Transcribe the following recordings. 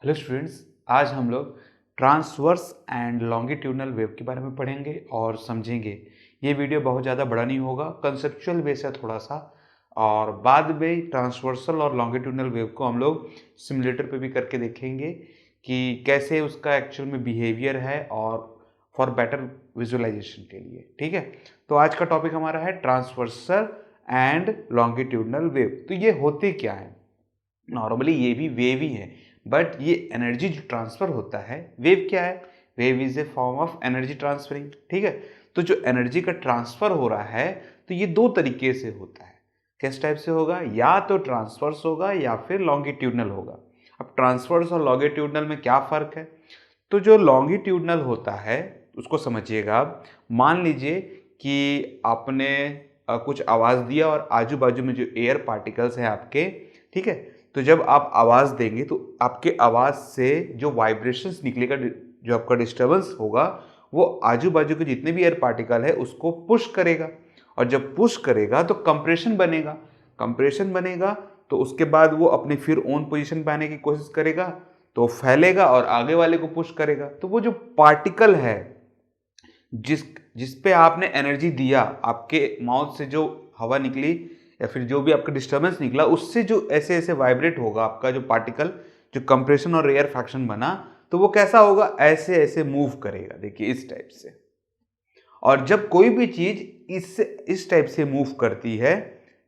Hello students, आज हम लोग ट्रांसवर्स एंड लॉन्गिट्यूडनल वेव के बारे में पढ़ेंगे और समझेंगे। ये वीडियो बहुत ज़्यादा बड़ा नहीं होगा, कंसेप्चुअल बेस है थोड़ा सा, और बाद में ट्रांसवर्सल और लॉन्गिट्यूडनल वेव को हम लोग सिमुलेटर पे भी करके देखेंगे कि कैसे उसका एक्चुअल में बिहेवियर है और फॉर बेटर विजुअलाइजेशन के लिए। ठीक है, तो आज का टॉपिक हमारा है ट्रांसवर्सल एंड लॉन्गिट्यूडनल वेव। तो ये होते क्या है? नॉर्मली ये भी वेव ही है, बट ये एनर्जी जो ट्रांसफर होता है, वेव क्या है? Wave is a form of energy transferring. ठीक है, तो जो एनर्जी का ट्रांसफर हो रहा है तो ये दो तरीके से होता है। किस टाइप से होगा? या तो ट्रांसफर्स होगा या फिर लॉन्गिट्यूडनल होगा। अब ट्रांसफर्स और लॉन्गिट्यूडनल में क्या फर्क है? तो जो लॉन्गिट्यूडनल होता है उसको समझिएगा आप। मान लीजिए कि आपने कुछ आवाज़ दिया और आजू बाजू में जो एयर पार्टिकल्स हैं आपके, ठीक है, तो जब आप आवाज़ देंगे तो आपके आवाज़ से जो वाइब्रेशंस निकलेगा, जो आपका डिस्टर्बेंस होगा, वो आजू बाजू के जितने भी एयर पार्टिकल है उसको पुश करेगा। और जब पुश करेगा तो कंप्रेशन बनेगा। कंप्रेशन बनेगा तो उसके बाद वो अपने फिर ओन पोजीशन पे आने की कोशिश करेगा, तो फैलेगा और आगे वाले को पुश करेगा। तो वो जो पार्टिकल है जिस पे आपने एनर्जी दिया, आपके माउथ से जो हवा निकली या फिर जो भी आपका डिस्टर्बेंस निकला, उससे जो ऐसे ऐसे वाइब्रेट होगा आपका जो पार्टिकल, जो कंप्रेशन और रेयर फ्रैक्शन बना, तो वो कैसा होगा? ऐसे ऐसे मूव करेगा, देखिए इस टाइप से। और जब कोई भी चीज इस टाइप से मूव करती है,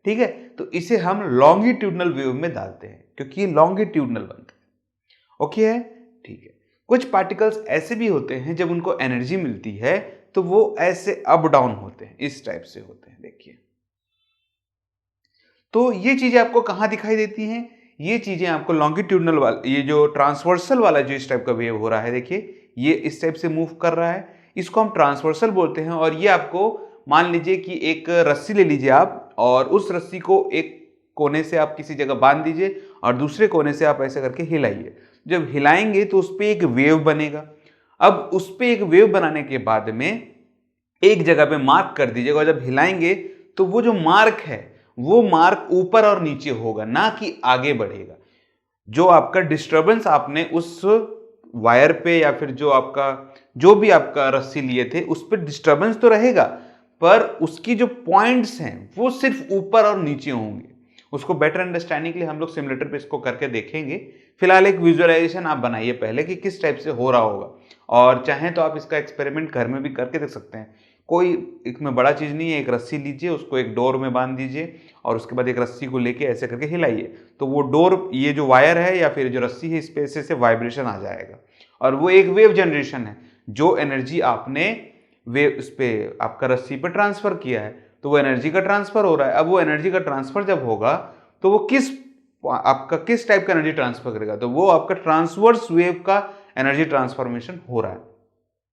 ठीक है, तो इसे हम लॉन्गिट्यूडनल वेव में डालते हैं क्योंकि ये लॉन्गिट्यूडनल बनता है। ओके है, ठीक है। कुछ पार्टिकल्स ऐसे भी होते हैं जब उनको एनर्जी मिलती है तो वो ऐसे अप डाउन होते हैं, इस टाइप से होते हैं, देखिए। तो ये चीजें आपको कहां दिखाई देती हैं? ये चीजें आपको लॉन्गिट्यूडनल वाला, ये जो ट्रांसवर्सल वाला जो इस टाइप का वेव हो रहा है, देखिए ये इस टाइप से मूव कर रहा है, इसको हम ट्रांसवर्सल बोलते हैं। और ये आपको, मान लीजिए कि एक रस्सी ले लीजिए आप, और उस रस्सी को एक कोने से आप किसी जगह बांध दीजिए और दूसरे कोने से आप ऐसे करके हिलाइए। जब हिलाएंगे तो उस पर एक वेव बनेगा। अब उस पर एक वेव बनाने के बाद में एक जगह पे मार्क कर दीजिएगा, और जब हिलाएंगे तो वो जो मार्क है वो मार्क ऊपर और नीचे होगा, ना कि आगे बढ़ेगा। जो आपका डिस्टरबेंस आपने उस वायर पे या फिर जो भी आपका रस्सी लिए थे उस पर डिस्टरबेंस तो रहेगा, पर उसकी जो पॉइंट्स हैं वो सिर्फ ऊपर और नीचे होंगे। उसको बेटर अंडरस्टैंडिंग के लिए हम लोग सिमुलेटर पे इसको करके देखेंगे। फिलहाल एक विजुअलाइजेशन आप बनाइए पहले कि किस टाइप से हो रहा होगा, और चाहें तो आप इसका एक्सपेरिमेंट घर में भी करके देख सकते हैं। कोई इसमें बड़ा चीज़ नहीं है। एक रस्सी लीजिए, उसको एक डोर में बांध दीजिए और उसके बाद एक रस्सी को लेके ऐसे करके हिलाइए, तो वो डोर, ये जो वायर है या फिर जो रस्सी है, इस पे ऐसे वाइब्रेशन आ जाएगा और वो एक वेव जनरेशन है। जो एनर्जी आपने वेव इस पे आपका रस्सी पे ट्रांसफर किया है, तो वो एनर्जी का ट्रांसफर हो रहा है। अब वो एनर्जी का ट्रांसफर जब होगा तो वो किस टाइप का एनर्जी ट्रांसफर करेगा? तो वो आपका ट्रांसवर्स वेव का एनर्जी ट्रांसफॉर्मेशन हो रहा है।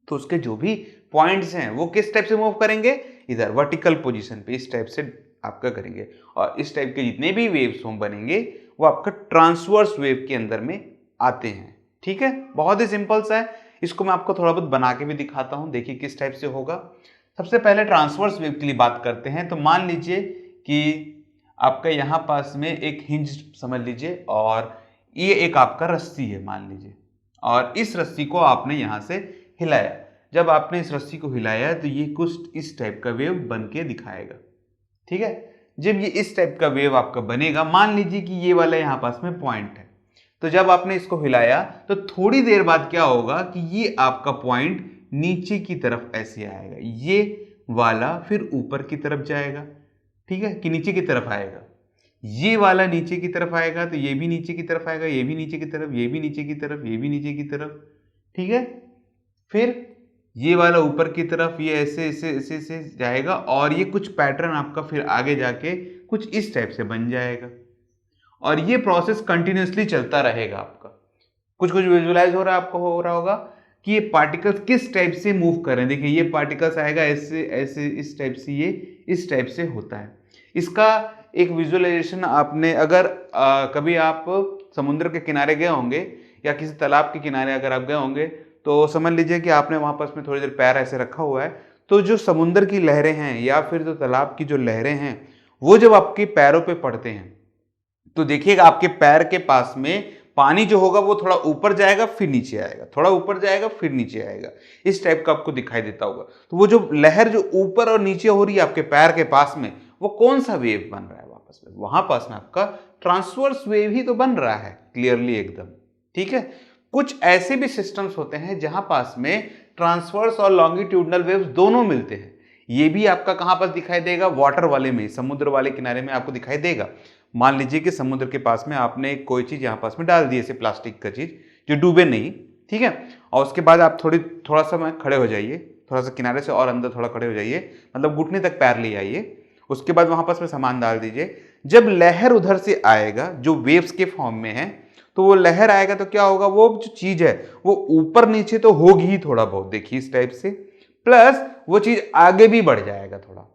तो उसके जो भी पॉइंट्स हैं वो किस टाइप से मूव करेंगे? इधर वर्टिकल पोजीशन पे, इस टाइप से आपका करेंगे। और इस टाइप के जितने भी वेव्स हों बनेंगे वो आपका ट्रांसवर्स वेव के अंदर में आते हैं। ठीक है, बहुत ही सिंपल सा है। इसको मैं आपको थोड़ा बहुत बना के भी दिखाता हूं, देखिए किस टाइप से होगा। सबसे पहले ट्रांसवर्स वेव के लिए बात करते हैं। तो मान लीजिए कि आपका यहाँ पास में एक हिंज समझ लीजिए, और ये एक आपका रस्सी है मान लीजिए, और इस रस्सी को आपने यहाँ से हिलाया। जब आपने इस रस्सी को हिलाया तो ये कुछ इस टाइप का वेव बन के दिखाएगा। ठीक है, जब ये इस टाइप का वेव आपका बनेगा, मान लीजिए कि ये वाला यहाँ पास में पॉइंट है, तो जब आपने इसको हिलाया तो थोड़ी देर बाद क्या होगा कि ये आपका पॉइंट नीचे की तरफ ऐसे आएगा, ये वाला फिर ऊपर की तरफ जाएगा। ठीक है, कि नीचे की तरफ आएगा, ये वाला नीचे की तरफ आएगा, तो ये भी नीचे की तरफ आएगा, ये भी नीचे की तरफ, ये भी नीचे की तरफ, ये भी नीचे की तरफ। ठीक है, फिर ये वाला ऊपर की तरफ, ये ऐसे ऐसे ऐसे ऐसे जाएगा, और ये कुछ पैटर्न आपका फिर आगे जाके कुछ इस टाइप से बन जाएगा। और ये प्रोसेस कंटिन्यूसली चलता रहेगा आपका। कुछ कुछ विजुअलाइज हो रहा है आपको, हो रहा होगा कि ये पार्टिकल्स किस टाइप से मूव कर रहे हैं। देखिए ये पार्टिकल्स आएगा ऐसे ऐसे, इस टाइप से, ये इस टाइप से होता है। इसका एक विजुअलाइजेशन आपने अगर कभी आप समुद्र के किनारे गए होंगे या किसी तालाब के किनारे अगर आप गए होंगे, तो समझ लीजिए कि आपने वहां पास में थोड़ी देर पैर ऐसे रखा हुआ है, तो जो समुद्र की लहरें हैं या फिर जो तालाब की जो लहरें हैं, वो जब आपके पैरों पे पड़ते हैं तो देखिएगा आपके पैर के पास में पानी जो होगा वो थोड़ा ऊपर जाएगा फिर नीचे आएगा, थोड़ा ऊपर जाएगा फिर नीचे आएगा, इस टाइप का आपको दिखाई देता होगा। तो वो जो लहर जो ऊपर और नीचे हो रही है आपके पैर के पास में, वो कौन सा वेव बन रहा है वापस में, वहां पास में आपका ट्रांसवर्स वेव ही तो बन रहा है क्लियरली एकदम। ठीक है, कुछ ऐसे भी सिस्टम्स होते हैं जहां पास में ट्रांसवर्स और लॉन्गिट्यूडनल वेव्स दोनों मिलते हैं। ये भी आपका कहां पास दिखाई देगा, वाटर वाले में, समुद्र वाले किनारे में आपको दिखाई देगा। मान लीजिए कि समुद्र के पास में आपने कोई चीज यहां पास में डाल दी, ऐसे प्लास्टिक का चीज जो डूबे नहीं, ठीक है, और उसके बाद आप थोड़ा सा खड़े हो जाइए, थोड़ा सा किनारे से और अंदर थोड़ा खड़े हो जाइए, मतलब घुटने तक पैर ले आइए, उसके बाद वहां पास में सामान डाल दीजिए। जब लहर उधर से आएगा जो वेव्स के फॉर्म में है, तो वो लहर आएगा तो क्या होगा, वो जो चीज है वो ऊपर नीचे तो होगी ही थोड़ा बहुत, देखिए इस टाइप से, प्लस वो चीज आगे भी बढ़ जाएगा थोड़ा।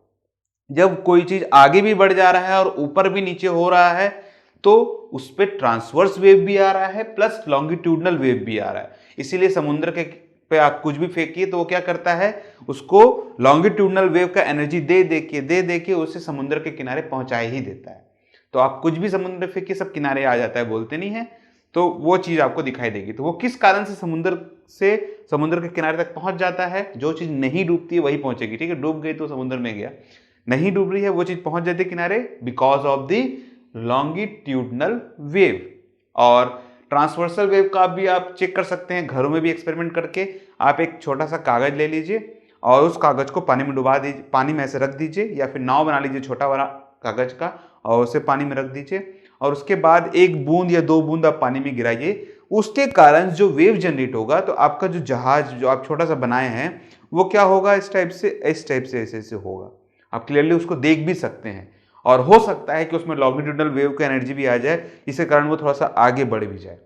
जब कोई चीज आगे भी बढ़ जा रहा है और ऊपर भी नीचे हो रहा है, तो उस पर ट्रांसवर्स वेव भी आ रहा है प्लस लॉन्गिट्यूडनल वेव भी आ रहा है। इसीलिए समुद्र के पे आप कुछ भी फेंकिए तो वो क्या करता है, उसको लॉन्गिट्यूडनल वेव का एनर्जी दे के उसे समुद्र के किनारे पहुंचा ही देता है। तो आप कुछ भी समुद्र में फेंकिए सब किनारे आ जाता है, बोलते नहीं है, तो वो चीज आपको दिखाई देगी। तो वो किस कारण से समुद्र के किनारे तक पहुंच जाता है, जो चीज नहीं डूबती है वही पहुंचेगी। ठीक है, डूब गई तो समुद्र में गया, नहीं डूब रही है वो चीज पहुंच जाती है किनारे, because of the longitudinal wave. और ट्रांसवर्सल वेव का भी आप चेक कर सकते हैं घरों में भी एक्सपेरिमेंट करके। आप एक छोटा सा कागज ले लीजिए और उस कागज को पानी में डुबा दीजिए, पानी में ऐसे रख दीजिए, या फिर नाव बना लीजिए छोटा वाला कागज का और उसे पानी में रख दीजिए, और उसके बाद 1 बूंद या 2 बूंद आप पानी में गिराइए। उसके कारण जो वेव जनरेट होगा, तो आपका जो जहाज जो आप छोटा सा बनाए हैं वो क्या होगा, इस टाइप से ऐसे ऐसे होगा। आप क्लियरली उसको देख भी सकते हैं, और हो सकता है कि उसमें लॉन्गिट्यूडनल वेव का एनर्जी भी आ जाए, जिसके कारण वो थोड़ा सा आगे बढ़ भी जाए।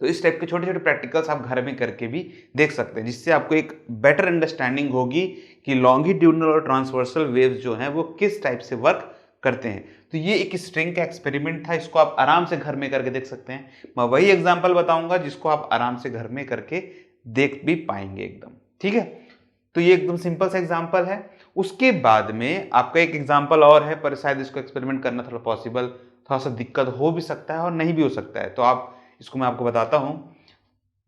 तो इस टाइप के छोटे छोटे प्रैक्टिकल्स आप घर में करके भी देख सकते हैं, जिससे आपको एक बेटर अंडरस्टैंडिंग होगी कि लॉन्गिट्यूडनल और ट्रांसवर्सल वेव्स जो हैं वो किस टाइप से वर्क करते हैं। तो ये एक स्ट्रिंग का एक्सपेरिमेंट था, इसको आप आराम से घर में करके देख सकते हैं। मैं वही एग्जाम्पल बताऊंगा जिसको आप आराम से घर में करके देख भी पाएंगे एकदम। ठीक है, तो ये एकदम सिंपल सा एग्जाम्पल है। उसके बाद में आपका एक एग्जाम्पल और है, पर शायद इसको एक्सपेरिमेंट करना थोड़ा पॉसिबल, थोड़ा सा दिक्कत हो भी सकता है और नहीं भी हो सकता है, तो आप इसको मैं आपको बताता हूं।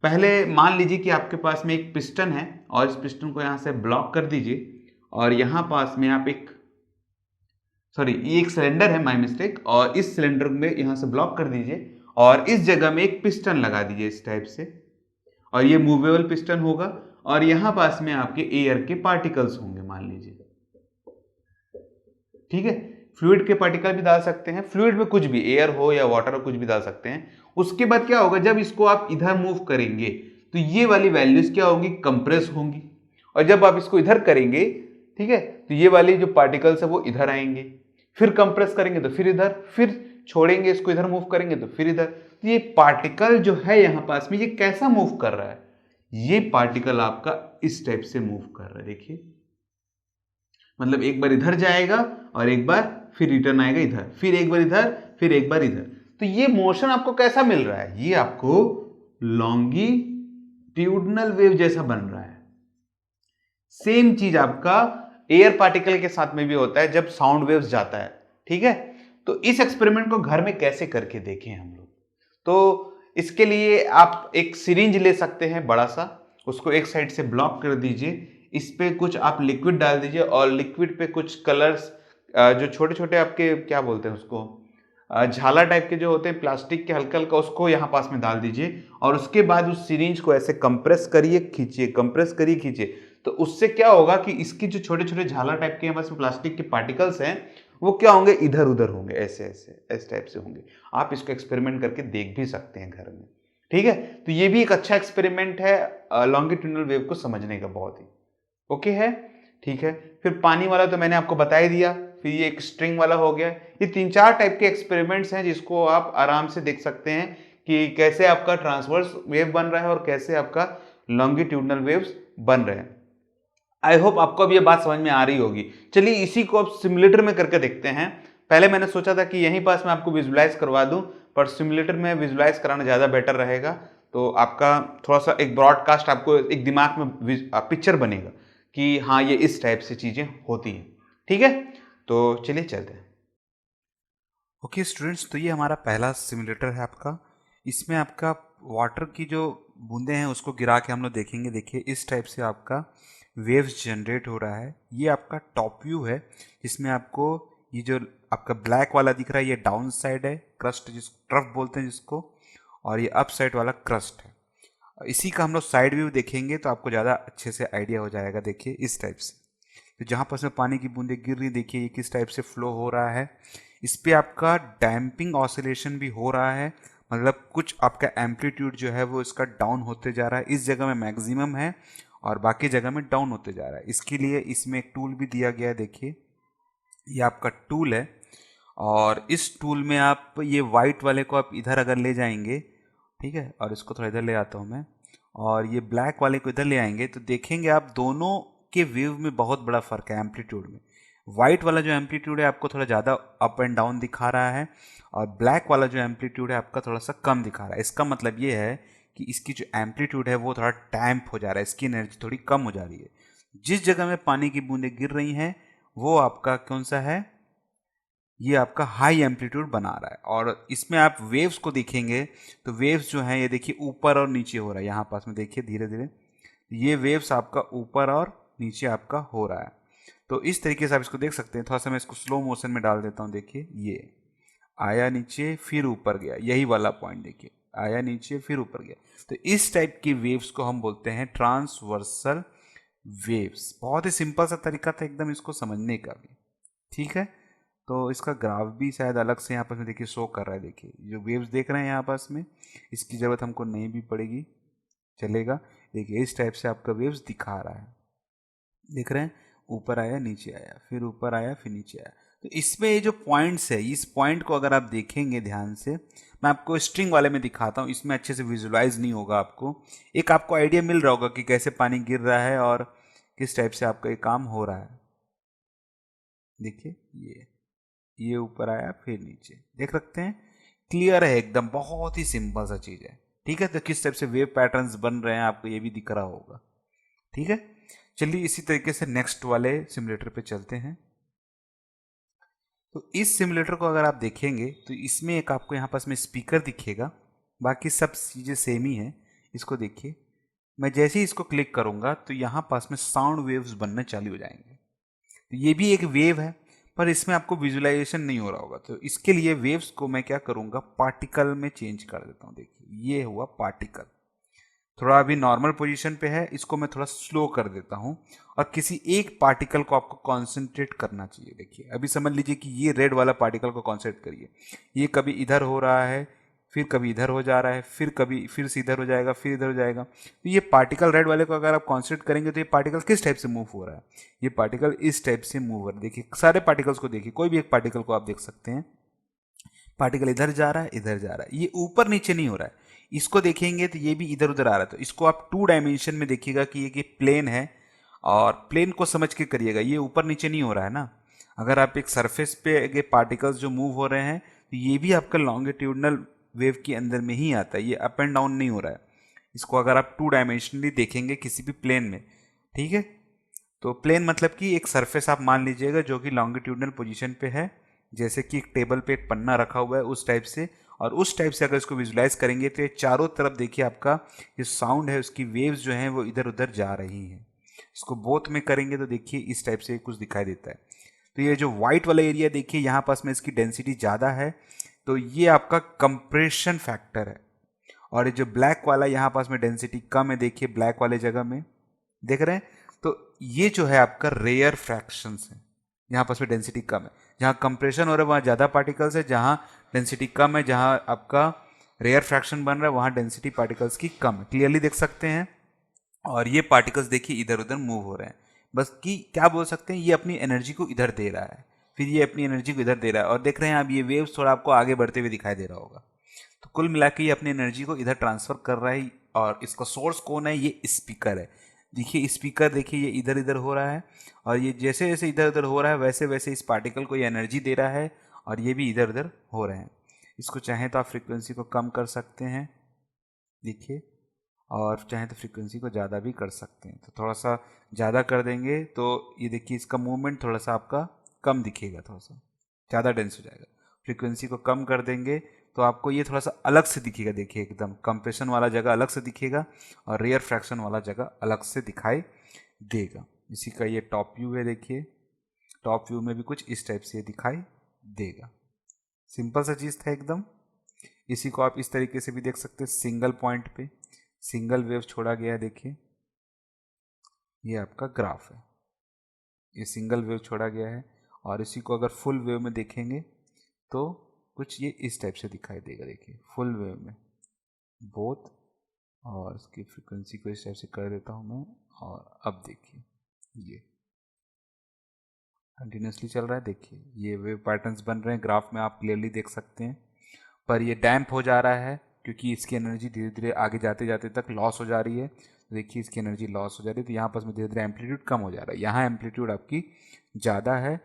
पहले मान लीजिए कि आपके पास में एक पिस्टन है और इस पिस्टन को यहां से ब्लॉक कर दीजिए, और यहां पास में आप ये एक सिलेंडर है, माय मिस्टेक, और इस सिलेंडर में यहां से ब्लॉक कर दीजिए और इस जगह में एक पिस्टन लगा दीजिए इस टाइप से, और ये मूवेबल पिस्टन होगा, और यहां पास में आपके एयर के पार्टिकल्स होंगे मान लीजिए। ठीक है, फ्लूइड के पार्टिकल भी डाल सकते हैं, फ्लूइड में कुछ भी, एयर हो या वाटर हो, कुछ भी डाल सकते हैं। उसके बाद क्या होगा, जब इसको आप इधर मूव करेंगे तो ये वाली वैल्यूज क्या होंगी, कंप्रेस होंगी, और जब आप इसको इधर करेंगे, ठीक है, तो ये वाली जो पार्टिकल्स है वो इधर आएंगे, फिर कंप्रेस करेंगे तो फिर इधर, फिर छोड़ेंगे इसको इधर मूव करेंगे तो फिर इधर। तो ये पार्टिकल जो है यहां पास में, ये कैसा मूव कर रहा है, ये पार्टिकल आपका इस टाइप से मूव कर रहा है, देखिए, मतलब एक बार इधर जाएगा और एक बार फिर रिटर्न आएगा इधर, फिर एक बार इधर, फिर एक बार इधर। तो ये मोशन आपको कैसा मिल रहा है, ये आपको लॉन्गिट्यूडनल वेव जैसा बन रहा है। सेम चीज आपका एयर पार्टिकल के साथ में भी होता है जब साउंड वेव्स जाता है। ठीक है, तो इस एक्सपेरिमेंट को घर में कैसे करके देखें हम लोग, तो इसके लिए आप एक सिरिंज ले सकते हैं बड़ा सा, उसको एक साइड से ब्लॉक कर दीजिए, इस पे कुछ आप लिक्विड डाल दीजिए, और लिक्विड पे कुछ कलर्स जो छोटे छोटे आपके क्या बोलते हैं उसको, झाला टाइप के जो होते हैं प्लास्टिक के हल्का हल्का, उसको यहाँ पास में डाल दीजिए, और उसके बाद उस सिरिंज को ऐसे कंप्रेस करिए खींचिए, कंप्रेस करिए खींचिए। तो उससे क्या होगा कि इसकी जो छोटे छोटे झाला टाइप के यहाँ पास में प्लास्टिक के पार्टिकल्स हैं वो क्या होंगे, इधर उधर होंगे, ऐसे ऐसे इस टाइप से होंगे। आप इसको एक्सपेरिमेंट करके देख भी सकते हैं घर में। ठीक है, तो ये भी एक अच्छा एक्सपेरिमेंट है लॉन्गिट्यूडनल वेव को समझने का, बहुत ही ओके है। ठीक है, फिर पानी वाला तो मैंने आपको बता ही दिया, फिर ये एक स्ट्रिंग वाला हो गया। ये 3-4 टाइप के एक्सपेरिमेंट्स हैं जिसको आप आराम से देख सकते हैं कि कैसे आपका ट्रांसवर्स वेव बन रहा है और कैसे आपका लॉन्गिट्यूडनल वेव्स बन रहे हैं। आई होप आपको अब ये बात समझ में आ रही होगी। चलिए इसी को अब सिमुलेटर में करके देखते हैं। पहले मैंने सोचा था कि यहीं पास मैं आपको विजुलाइज करवा दूं, पर सिमुलेटर में विजुलाइज कराना ज़्यादा बेटर रहेगा, तो आपका थोड़ा सा एक ब्रॉडकास्ट, आपको एक दिमाग में पिक्चर बनेगा कि हाँ ये इस टाइप से चीज़ें होती हैं। ठीक है, तो चलिए चलते हैं। ओके स्टूडेंट्स, तो ये हमारा पहला सिमुलेटर है आपका। इसमें आपका वाटर की जो बूंदे हैं उसको गिरा के हम लोग देखेंगे। देखिए इस टाइप से आपका वेव्स जनरेट हो रहा है। ये आपका टॉप व्यू है जिसमें आपको ये जो आपका ब्लैक वाला दिख रहा है ये डाउन साइड है, क्रस्ट जिस ट्रफ बोलते हैं जिसको, और ये अप साइड वाला क्रस्ट है। इसी का हम लोग साइड व्यू देखेंगे तो आपको ज़्यादा अच्छे से आइडिया हो जाएगा। देखिए इस टाइप से तो जहाँ पर उसमें पानी की बूंदें गिर रही, देखिए ये किस टाइप से फ्लो हो रहा है। इस पे आपका डैम्पिंग ऑसिलेशन भी हो रहा है, मतलब कुछ आपका एम्पलीट्यूड जो है वो इसका डाउन होते जा रहा है। इस जगह में मैक्सिमम है और बाकी जगह में डाउन होते जा रहा है। इसके लिए इसमें एक टूल भी दिया गया है। देखिए ये आपका टूल है और इस टूल में आप ये वाइट वाले को आप इधर अगर ले जाएंगे, ठीक है, और इसको थोड़ा इधर ले आता हूँ मैं, और ये ब्लैक वाले को इधर ले आएंगे तो देखेंगे आप दोनों के वेव में बहुत बड़ा फर्क है एम्पलीट्यूड में। वाइट वाला जो एम्पलीट्यूड है आपको थोड़ा ज़्यादा अप एंड डाउन दिखा रहा है और ब्लैक वाला जो एम्पलीट्यूड है आपका थोड़ा सा कम दिखा रहा है। इसका मतलब ये है कि इसकी जो एम्पलीट्यूड है वो थोड़ा डैम्प हो जा रहा है, इसकी एनर्जी थोड़ी कम हो जा रही है। जिस जगह में पानी की बूंदें गिर रही हैं वो आपका कौन सा है, ये आपका हाई एम्पलीट्यूड बना रहा है। और इसमें आप वेव्स को देखेंगे तो वेव्स जो हैं ये देखिए ऊपर और नीचे हो रहा है। यहाँ पास में देखिए धीरे धीरे ये वेव्स आपका ऊपर और नीचे आपका हो रहा है। तो इस तरीके से आप इसको देख सकते हैं। थोड़ा सा मैं इसको स्लो मोशन में डाल देता हूँ। देखिए ये आया नीचे फिर ऊपर गया, यही वाला पॉइंट देखिए, आया नीचे फिर ऊपर गया। तो इस टाइप की वेव्स को हम बोलते हैं ट्रांसवर्सल वेव्स। बहुत ही सिंपल सा तरीका था एकदम इसको समझने का भी, ठीक है। तो इसका ग्राफ भी शायद अलग से यहाँ पर देखिए शो कर रहा है। देखिए जो वेव्स देख रहे हैं यहाँ पास में, इसकी ज़रूरत हमको नहीं भी पड़ेगी, चलेगा। देखिए इस टाइप से आपका वेव्स दिखा रहा है, देख रहे हैं, ऊपर आया नीचे आया फिर ऊपर आया फिर नीचे आया। तो इसमें ये जो पॉइंट्स है, इस पॉइंट को अगर आप देखेंगे ध्यान से, मैं आपको स्ट्रिंग वाले में दिखाता हूँ, इसमें अच्छे से विजुलाइज नहीं होगा आपको। एक आपको आइडिया मिल रहा होगा कि कैसे पानी गिर रहा है और किस टाइप से आपका ये काम हो रहा है। देखिए ये ऊपर आया फिर नीचे, देख सकते हैं, क्लियर है एकदम, बहुत ही सिंपल सा चीज़ है, ठीक है। तो किस टाइप से वेव पैटर्न्स बन रहे हैं आपको ये भी दिख रहा होगा, ठीक है। चलिए इसी तरीके से नेक्स्ट वाले सिमुलेटर पे चलते हैं। तो इस सिमुलेटर को अगर आप देखेंगे तो इसमें एक आपको यहाँ पास में स्पीकर दिखेगा, बाकी सब चीज़ें सेम ही हैं। इसको देखिए, मैं जैसे ही इसको क्लिक करूँगा तो यहाँ पास में साउंड वेव्स बनने चालू हो जाएंगे। तो ये भी एक वेव है पर इसमें आपको विजुलाइजेशन नहीं हो रहा होगा। तो इसके लिए वेव्स को मैं क्या करूँगा, पार्टिकल में चेंज कर देता हूँ। देखिए ये हुआ पार्टिकल, थोड़ा अभी नॉर्मल पोजीशन पे है, इसको मैं थोड़ा स्लो कर देता हूँ और किसी एक पार्टिकल को आपको कॉन्सेंट्रेट करना चाहिए। देखिए अभी समझ लीजिए कि ये रेड वाला पार्टिकल को कॉन्सेंट्रेट करिए। ये कभी इधर हो रहा है, फिर कभी इधर हो जा रहा है, फिर कभी फिर से इधर हो जाएगा, फिर इधर हो जाएगा। तो ये पार्टिकल रेड वाले को अगर आप कॉन्सेंट्रेट करेंगे तो ये पार्टिकल किस टाइप से मूव हो रहा है, ये पार्टिकल इस टाइप से मूव हो रहा है। देखिए सारे पार्टिकल्स को देखिए, कोई भी एक पार्टिकल को आप देख सकते हैं, पार्टिकल इधर जा रहा है इधर जा रहा है, ये ऊपर नीचे नहीं हो रहा है। इसको देखेंगे तो ये भी इधर उधर आ रहा है। तो इसको आप 2 डायमेंशन में देखिएगा कि ये प्लेन है और प्लेन को समझ के करिएगा, ये ऊपर नीचे नहीं हो रहा है ना। अगर आप एक सरफेस पे के पार्टिकल्स जो मूव हो रहे हैं तो ये भी आपका लॉन्गिट्यूडनल वेव के अंदर में ही आता है, ये अप एंड डाउन नहीं हो रहा है। इसको अगर आप 2 डायमेंशनली देखेंगे किसी भी प्लेन में, ठीक है। तो प्लेन मतलब कि एक सरफेस आप मान लीजिएगा जो कि लॉन्गिट्यूडनल पोजीशन पे है, जैसे कि एक टेबल पे एक पन्ना रखा हुआ है उस टाइप से। और उस टाइप से अगर इसको विजुलाइज करेंगे तो ये चारों तरफ देखिए आपका जो साउंड है उसकी वेव्स जो हैं वो इधर उधर जा रही हैं। इसको बोथ में करेंगे तो देखिए इस टाइप से कुछ दिखाई देता है। तो ये जो वाइट वाला एरिया देखिए यहाँ पास में इसकी डेंसिटी ज़्यादा है, तो ये आपका कंप्रेशन फैक्टर है। और ये जो ब्लैक वाला यहाँ पास में डेंसिटी कम है, देखिए ब्लैक वाले जगह में देख रहे हैं, तो ये जो है आपका रेयर फ्रैक्शंस है। यहाँ पास में डेंसिटी कम है, जहाँ कंप्रेशन हो रहा है वहाँ ज़्यादा पार्टिकल्स है, जहाँ डेंसिटी कम है, जहाँ आपका रेयर फ्रैक्शन बन रहा है वहाँ डेंसिटी पार्टिकल्स की कम है। क्लियरली देख सकते हैं। और ये पार्टिकल्स देखिए इधर उधर मूव हो रहे हैं, बस कि क्या बोल सकते हैं, ये अपनी एनर्जी को इधर दे रहा है, फिर ये अपनी एनर्जी को इधर दे रहा है। और देख रहे हैं आप ये वेव्स थोड़ा आपको आगे बढ़ते हुए दिखाई दे रहा होगा। तो कुल मिला के ये अपनी एनर्जी को इधर ट्रांसफर कर रहा है। और इसका सोर्स कौन है, ये स्पीकर है। देखिए स्पीकर देखिए ये इधर इधर हो रहा है और ये जैसे जैसे इधर उधर हो रहा है वैसे वैसे इस पार्टिकल को ये एनर्जी दे रहा है और ये भी इधर उधर हो रहे हैं। इसको चाहें तो आप फ्रीक्वेंसी को कम कर सकते हैं, देखिए, और चाहें तो फ्रीक्वेंसी को ज़्यादा भी कर सकते हैं। तो थोड़ा सा ज़्यादा कर देंगे तो ये देखिए इसका मूवमेंट थोड़ा सा आपका कम दिखेगा, थोड़ा सा ज़्यादा डेंस हो जाएगा। फ्रीक्वेंसी को कम कर देंगे तो आपको ये थोड़ा सा अलग से दिखेगा, देखिए एकदम कंप्रेशन वाला जगह अलग से दिखेगा और रेयर फ्रैक्शन वाला जगह अलग से दिखाई देगा। इसी का ये टॉप व्यू है, देखिए टॉप व्यू में भी कुछ इस टाइप से दिखाई देगा। सिंपल सा चीज़ था एकदम। इसी को आप इस तरीके से भी देख सकते हैं, सिंगल पॉइंट पे सिंगल वेव छोड़ा गया है, देखिए ये आपका ग्राफ है, ये सिंगल वेव छोड़ा गया है। और इसी को अगर फुल वेव में देखेंगे तो कुछ ये इस टाइप से दिखाई देगा, देखिए फुल वेव में बोथ। और इसकी फ्रीक्वेंसी को इस टाइप से कर देता हूँ मैं, और अब देखिए ये कंटिन्यूसली चल रहा है, देखिए ये वेव पैटर्न्स बन रहे हैं, ग्राफ में आप क्लियरली देख सकते हैं। पर ये डैम्प हो जा रहा है क्योंकि इसकी एनर्जी धीरे धीरे आगे जाते जाते तक लॉस हो जा रही है। देखिए इसकी एनर्जी लॉस हो जा रही है, तो यहाँ पर धीरे धीरे एम्पलीट्यूड कम हो जा रहा है। यहाँ एम्पलीट्यूड आपकी ज़्यादा है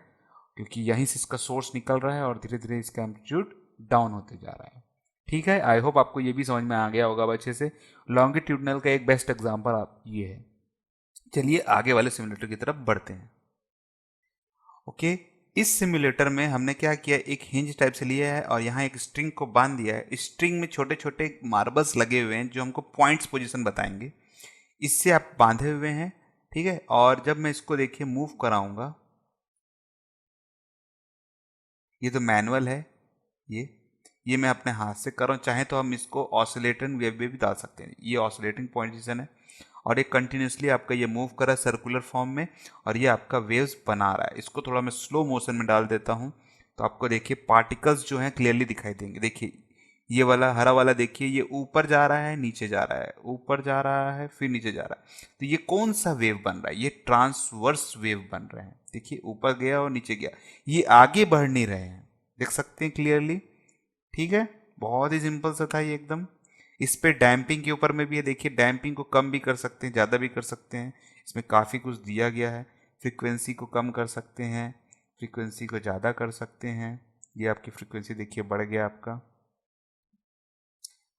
क्योंकि यहीं से इसका सोर्स निकल रहा है और धीरे धीरे इसका एम्पलीट्यूड डाउन होते जा रहा है। ठीक है, आई होप आपको ये भी समझ में आ गया होगा अच्छे से। लॉन्गिट्यूडनल का एक बेस्ट एग्जाम्पल आप ये है। चलिए आगे वाले सिमुलेटर की तरफ बढ़ते हैं। ओके, इस सिमुलेटर में हमने क्या किया, एक हिंज टाइप से लिया है और यहाँ एक स्ट्रिंग को बांध दिया है। स्ट्रिंग में छोटे छोटे मार्बल्स लगे हुए हैं जो हमको पॉइंट्स पोजीशन बताएंगे, इससे आप बांधे हुए हैं। ठीक है, और जब मैं इसको देखिए मूव कराऊंगा, ये तो मैनुअल है, ये मैं अपने हाथ से कर रहा हूँ। चाहे तो हम इसको ऑसिलेटिंग वेव में भी डाल सकते हैं। ये ऑसिलेटिंग पोजीशन है और ये कंटिन्यूसली आपका ये मूव कर रहा है सर्कुलर फॉर्म में और ये आपका वेव्स बना रहा है। इसको थोड़ा मैं स्लो मोशन में डाल देता हूँ तो आपको देखिए पार्टिकल्स जो हैं क्लियरली दिखाई देंगे। देखिए ये वाला हरा वाला, देखिए ये ऊपर जा रहा है, नीचे जा रहा है, ऊपर जा रहा है, फिर नीचे जा रहा है। तो ये कौन सा वेव बन रहा है, ये ट्रांसवर्स वेव बन रहे हैं। देखिए ऊपर गया और नीचे गया, ये आगे बढ़ नहीं रहे हैं, देख सकते हैं क्लियरली। ठीक है, बहुत ही सिंपल सा था ये एकदम। इस पे डैम्पिंग के ऊपर में भी है, देखिए डैम्पिंग को कम भी कर सकते हैं, ज़्यादा भी कर सकते हैं, इसमें काफ़ी कुछ दिया गया है। फ्रीक्वेंसी को कम कर सकते हैं, फ्रीक्वेंसी को ज़्यादा कर सकते हैं। ये आपकी फ्रीक्वेंसी देखिए बढ़ गया आपका,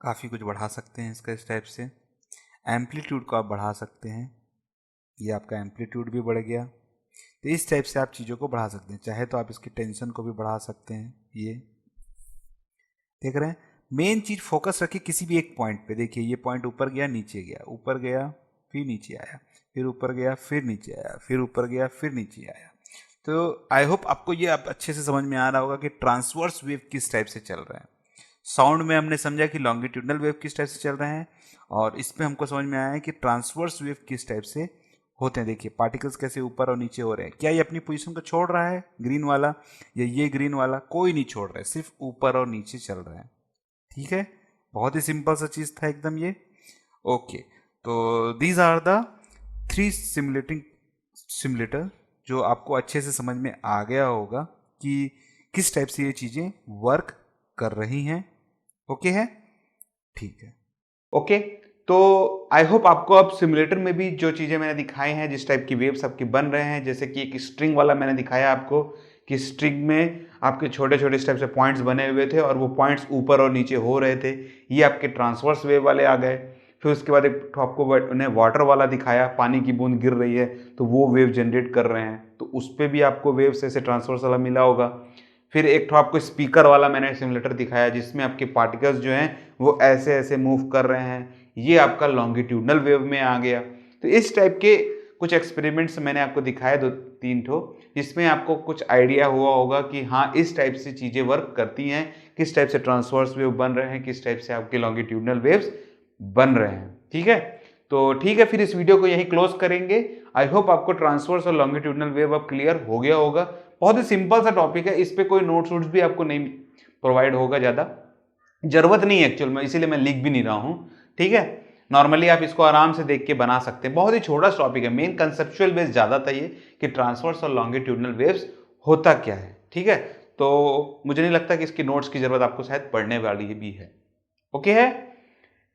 काफ़ी कुछ बढ़ा सकते हैं इसका इस टाइप से। एम्पलीट्यूड को आप बढ़ा सकते हैं, ये आपका एम्पलीट्यूड भी बढ़ गया। तो इस टाइप से आप चीज़ों को बढ़ा सकते हैं। चाहे तो आप इसकी टेंशन को भी बढ़ा सकते हैं। ये देख रहे हैं, मेन चीज़ फोकस रखिए किसी भी एक पॉइंट पे। देखिए ये पॉइंट ऊपर गया, नीचे गया, ऊपर गया फिर नीचे आया, फिर ऊपर गया फिर नीचे आया, फिर ऊपर गया फिर नीचे आया। तो आई होप आपको ये आप अच्छे से समझ में आ रहा होगा कि ट्रांसवर्स वेव किस टाइप से चल रहे हैं। साउंड में हमने समझा कि लॉन्गिट्यूडनल वेव किस टाइप से चल रहे हैं, और इसमें हमको समझ में आया है कि ट्रांसवर्स वेव किस टाइप से होते हैं। देखिए पार्टिकल्स कैसे ऊपर और नीचे हो रहे हैं। क्या ये अपनी पोजीशन को छोड़ रहा है ग्रीन वाला, या ये ग्रीन वाला? कोई नहीं छोड़ रहा है, सिर्फ ऊपर और नीचे चल रहा है। ठीक है, बहुत ही सिंपल सा चीज़ था एकदम ये। ओके, तो दीज आर द 3 सिमुलेटर जो आपको अच्छे से समझ में आ गया होगा कि किस टाइप से ये चीज़ें वर्क कर रही हैं। ओके है, ठीक है। ओके, तो आई होप आपको अब सिमुलेटर में भी जो चीज़ें मैंने दिखाई हैं, जिस टाइप की वेव्स आपके बन रहे हैं, जैसे कि एक स्ट्रिंग वाला मैंने दिखाया आपको कि स्ट्रिंग में आपके छोटे छोटे इस टाइप से पॉइंट्स बने हुए थे और वो पॉइंट्स ऊपर और नीचे हो रहे थे, ये आपके ट्रांसवर्स वेव वाले आ गए। फिर उसके बाद एक आपको उन्हें वाटर वाला दिखाया, पानी की बूंद गिर रही है तो वो वेव जनरेट कर रहे हैं, तो उस पर भी आपको वेव्स ऐसे ट्रांसवर्स वाला मिला होगा। फिर एक तो आपको स्पीकर वाला मैंने सिमुलेटर दिखाया जिसमें आपके पार्टिकल्स जो हैं वो ऐसे ऐसे मूव कर रहे हैं, ये आपका लॉन्गिट्यूडनल वेव में आ गया। तो इस टाइप के कुछ एक्सपेरिमेंट्स मैंने आपको दिखाए 2-3 ठो, जिसमें आपको कुछ आइडिया हुआ होगा कि हाँ इस टाइप से चीज़ें वर्क करती हैं, किस टाइप से ट्रांसवर्स वेव बन रहे हैं, किस टाइप से आपके लॉन्गिट्यूडनल वेव्स बन रहे हैं। ठीक है, तो ठीक है, फिर इस वीडियो को यहीं क्लोज करेंगे। आई होप आपको ट्रांसवर्स और लॉन्गिट्यूडनल वेव अब क्लियर हो गया होगा। बहुत ही सिंपल सा टॉपिक है, इस पे कोई नोट्स वोट्स भी आपको नहीं प्रोवाइड होगा, ज़्यादा जरूरत नहीं है एक्चुअल में, इसीलिए मैं लिख भी नहीं रहा हूँ। ठीक है, नॉर्मली आप इसको आराम से देख के बना सकते हैं। बहुत ही छोटा टॉपिक है, मेन कंसेप्चुअल बेस ज़्यादा था ये कि ट्रांसवर्स और लॉन्गिट्यूडनल वेव्स होता क्या है। ठीक है, तो मुझे नहीं लगता कि इसकी नोट्स की जरूरत आपको शायद पढ़ने वाली भी है। ओके है,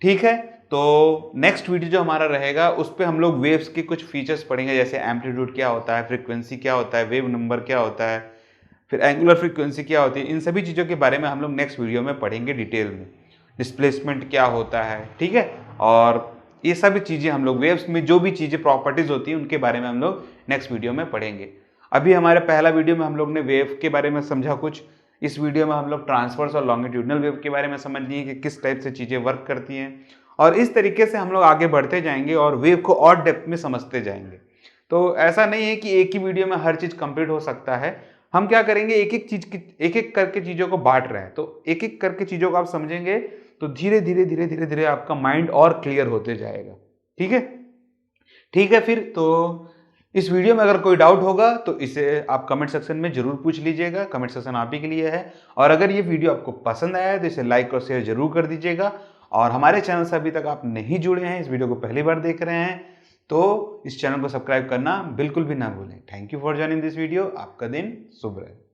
ठीक है, तो नेक्स्ट वीडियो जो हमारा रहेगा उस पर हम लोग वेव्स के कुछ फीचर्स पढ़ेंगे, जैसे एम्पलीट्यूड क्या होता है, फ्रीक्वेंसी क्या होता है, वेव नंबर क्या होता है, फिर एंगुलर फ्रीक्वेंसी क्या होती है। इन सभी चीज़ों के बारे में हम लोग नेक्स्ट वीडियो में पढ़ेंगे डिटेल में। डिस्प्लेसमेंट क्या होता है, ठीक है, और ये सभी चीज़ें हम लोग वेव्स में जो भी चीज़ें प्रॉपर्टीज होती हैं उनके बारे में हम लोग नेक्स्ट वीडियो में पढ़ेंगे। अभी हमारे पहला वीडियो में हम लोग ने वेव के बारे में समझा कुछ, इस वीडियो में हम लोग ट्रांसवर्स और लॉन्गिट्यूडनल वेव के बारे में समझ लिए कि किस टाइप से चीज़ें वर्क करती हैं, और इस तरीके से हम लोग आगे बढ़ते जाएंगे और वेव को और डेप्थ में समझते जाएंगे। तो ऐसा नहीं है कि एक ही वीडियो में हर चीज़ कंप्लीट हो सकता है। हम क्या करेंगे, एक एक करके चीज़ों को बांट रहे हैं, तो एक एक करके चीज़ों को आप समझेंगे तो धीरे धीरे धीरे धीरे धीरे आपका माइंड और क्लियर होते जाएगा। ठीक है, ठीक है। फिर तो इस वीडियो में अगर कोई डाउट होगा तो इसे आप कमेंट सेक्शन में जरूर पूछ लीजिएगा। कमेंट सेक्शन आप ही के लिए है। और अगर ये वीडियो आपको पसंद आया है तो इसे लाइक और शेयर जरूर कर दीजिएगा। और हमारे चैनल से अभी तक आप नहीं जुड़े हैं, इस वीडियो को पहली बार देख रहे हैं, तो इस चैनल को सब्सक्राइब करना बिल्कुल भी ना भूलें। Thank you for joining this video. आपका दिन शुभ रहे।